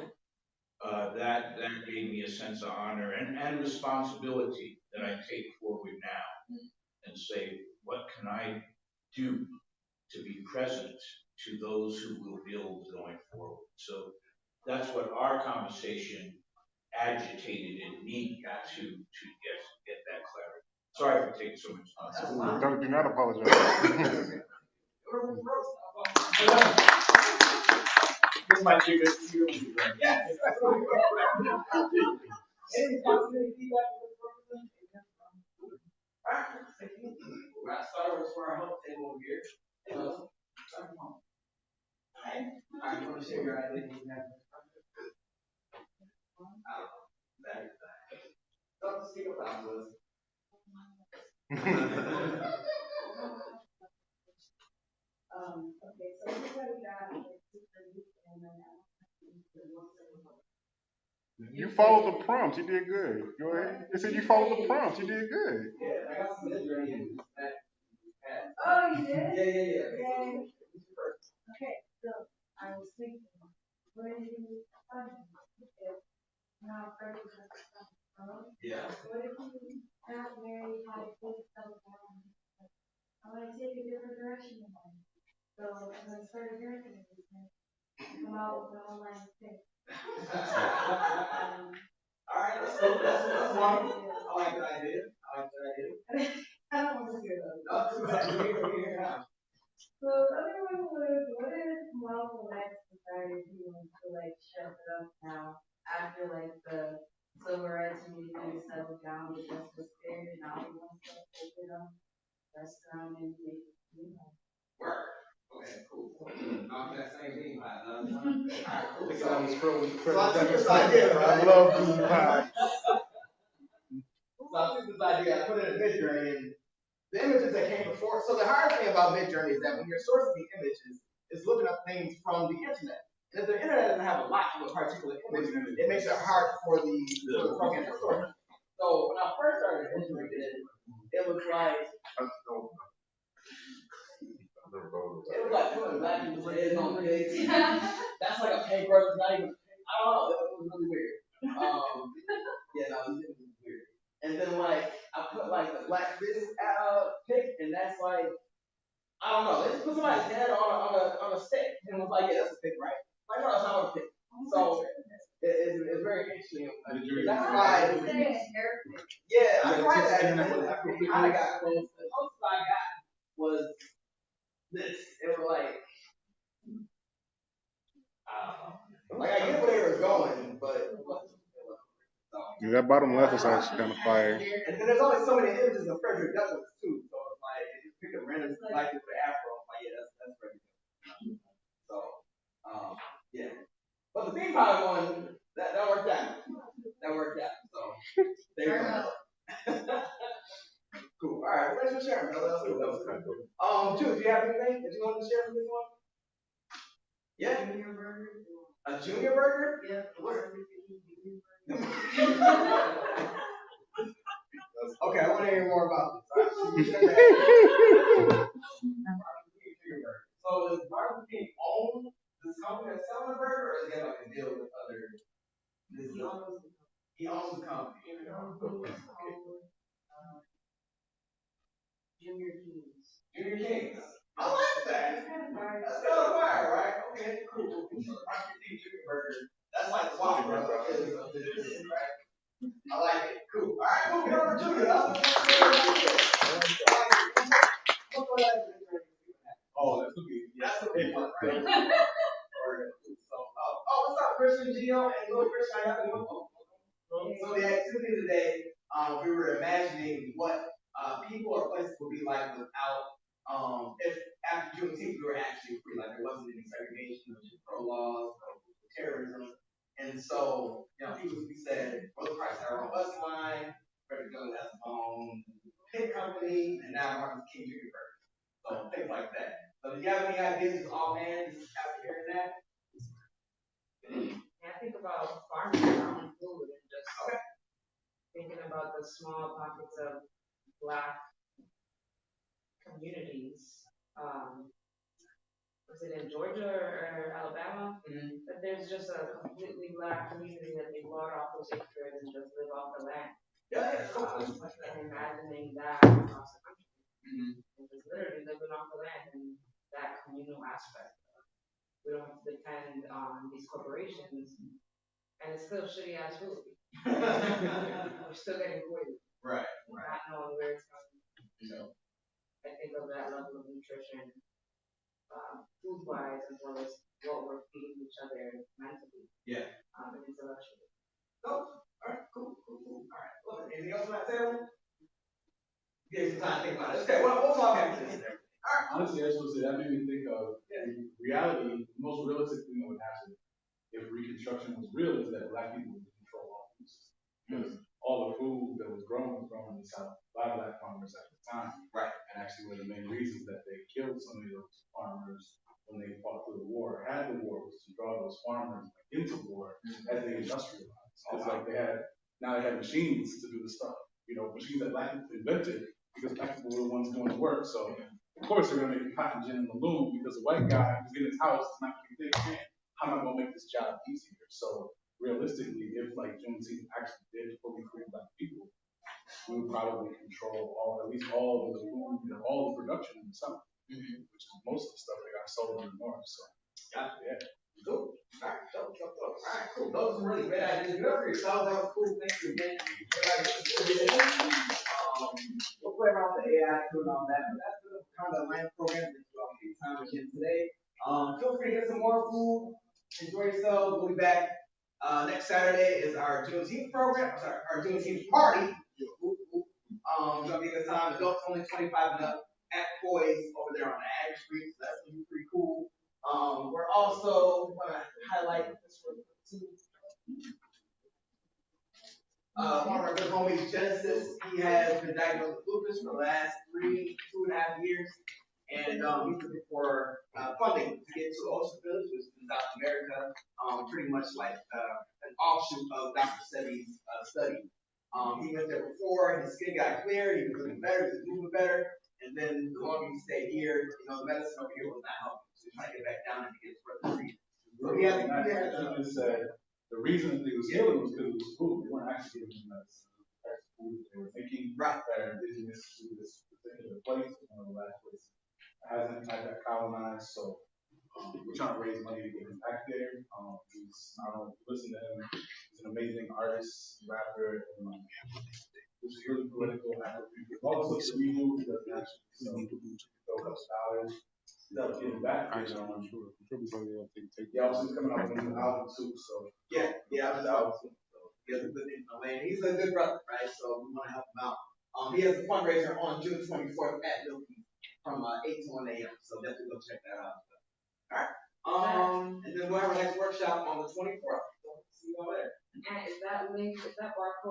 that gave me a sense of honor and responsibility that I take forward now and say, what can I do to be present to those who will build going forward? So that's what our conversation agitated in me to get that clarity. Sorry for taking so much time. Do not apologize. This might be a good cue. Yes. Any positive feedback for this person? We're at Star Wars for our help table over here. Hello. Hi. You want to share your identity? Don't speak about this. Okay, so everybody got like super youth and then You followed the prompt. You did good. Go ahead. They said you followed the prompt. You did good. Yeah, I got some mid-journey in that. Oh, you did? Yeah. Okay, so I was thinking, where did you find him? Now, Freddie was at the Yeah. what if you got married, had a kid, settled down? I want to take a different direction in life. So I'm going to start a parenting business. Come out with an online thing. All right, that's cool. That's wonderful. I like that idea. I don't want to hear those. No, too bad. We're here now. So the other one was, what if Malcolm X decided he wanted to like shut it up now after like the civil rights movement settled down with justice period, and now he wants to open up restaurant and make Work. Okay, cool. Not that same bean pie. All right, cool. Look at all this pro. So I took this idea. I love bean pie. So I took this idea. I put it in Midjourney, and the images that came before. So the hard thing about Midjourney is that when you're sourcing the images, it's looking up things from the internet. And if the internet is doesn't have a lot of a particular image, it makes it hard for the program to sort. So when I first started entering it was like putting black people's heads on pigs. That's like a paper. It's not even. I don't know. It was really weird. Yeah, no, it was weird. And then like I put like the black fish pick, and that's like I don't know. They just put somebody's head on a stick, and it was like, yeah, that's a pick, right? Like no, that's not what a pick. So it's very interesting. That's why. Yeah, I tried that, and I kind of got close. The closest I got was this. It was like. Like I get where they were going, but it wasn't. Yeah, that bottom left is actually kind of fire. And then there's only so many images of Frederick Douglass too, so it's like if you pick a random like for Afro, I'm like yeah, that's Frederick Douglass. So yeah, but the theme park one that worked out. That worked out. So there you go. Cool. All right, thanks for sharing, brother. That was kind of cool. Jude, do you have anything that you want to share from this one? Yeah. Junior burger. A junior burger? Yeah. Okay, I want to hear more about this. So does Martin King own this company that's selling the burger, or is he like a deal with other businesses? He owns the company. Junior Kings. Junior Kings. I like that. That's kind of fire, right? Okay, cool. Martin King Junior Burger. That's like the Waffle House of this, right? I like it. Cool. All right, moving on to Junior. Oh, that's okay. That's the big one, right? So, what's up, Christian, Gio, and little Christian? I got the info. So the activity today, we were imagining what people or places would be like without, if after Juneteenth we were actually free, like there wasn't any segregation, no Jim Crow laws, no terrorism. And so, people would be said, Brother Christ had our own bus line, Frederick Douglass has his own pig company, and now Martin King Jr. So things like that. So do you have any ideas offhand after hearing that? I think about farming our own food and just thinking about the small pockets of Black communities. Was it in Georgia or Alabama? Mm-hmm. That there's just a completely Black community that they bought off those acres and just live off the land. And imagining that across the country. Mm-hmm. It's literally living off the land and that communal aspect. We don't have to depend on these corporations, and it's still shitty ass food. We're still getting food. Right. Not knowing where it's coming. I think of that level of nutrition, food wise, as well as what we're feeding each other mentally. Yeah. And intellectually. Oh, all right, cool. All right. Well, anything else on that table? Give some time to think about it. Okay, we'll talk after this. All right. Honestly, I was supposed to say that made me think of reality. The most realistic thing that would happen if Reconstruction was real is that Black people would control all foods. Because all the food that was grown in the South by Black farmers at the time. Right. And actually one of the main reasons that they killed so many of those farmers when they fought through the war, had the war, was to draw those farmers into war as they industrialized. It's like they had machines to do the stuff. Machines that Black people invented because Black people were the ones doing the work. So of course they're gonna make cotton gin in the loom because the white guy who's in his house is not gonna think, man, how am I gonna make this job easier? So realistically, if like Juneteenth actually did fully free Black people, we would probably control at least all of the food and all the production in the South, which is most of the stuff that got sold in the North. So yeah. Cool. All right, dope. All right, cool. Those are really great ideas. You for yourself. That was cool. Thank you again. We'll play around with the AI too and all that, but that's the kind of land program that you all get time again today. Feel free to get some more food. Enjoy yourself. We'll be back. Next Saturday is our Juneteenth program. Our Juneteenth party. We're gonna be this time. Adults only 25 and up at Poise over there on the Ag Street. So that's gonna be pretty cool. We're also going to highlight this one too. One of our good homies, Genesis, he has been diagnosed with lupus for the last 2.5 years, and he's looking for funding to get to Ocean Village, which is in South America, pretty much like an offshoot of Dr. Sebi's study. He went there before, his skin got clear, he was looking better, he was moving better, and then the longer he stayed here, the medicine over here was not helping. So he's trying to get back down and get further treatment. So he just said the reason that he was healing was because it was food. They weren't actually giving him medicine. Food. They were thinking that they're indigenous to this particular place, one of the last places that hasn't had that colonized. So we're trying to raise money to get him back there. I don't listen to him. He's an amazing artist, rapper, and he's really political. All the stuff that we do, he doesn't actually throw $1,000. That'll get him back. I'm sure. Yeah, also he's coming out with an album too. So yeah, the album. He has a good name in the land. He's a good brother, right? So we want to help him out. He has a fundraiser on June 24th at Milky from 8 to 1 a.m. So definitely go check that out. All right. And then we'll have our next workshop on the 24th. So see you all there. And is that link, is that barcode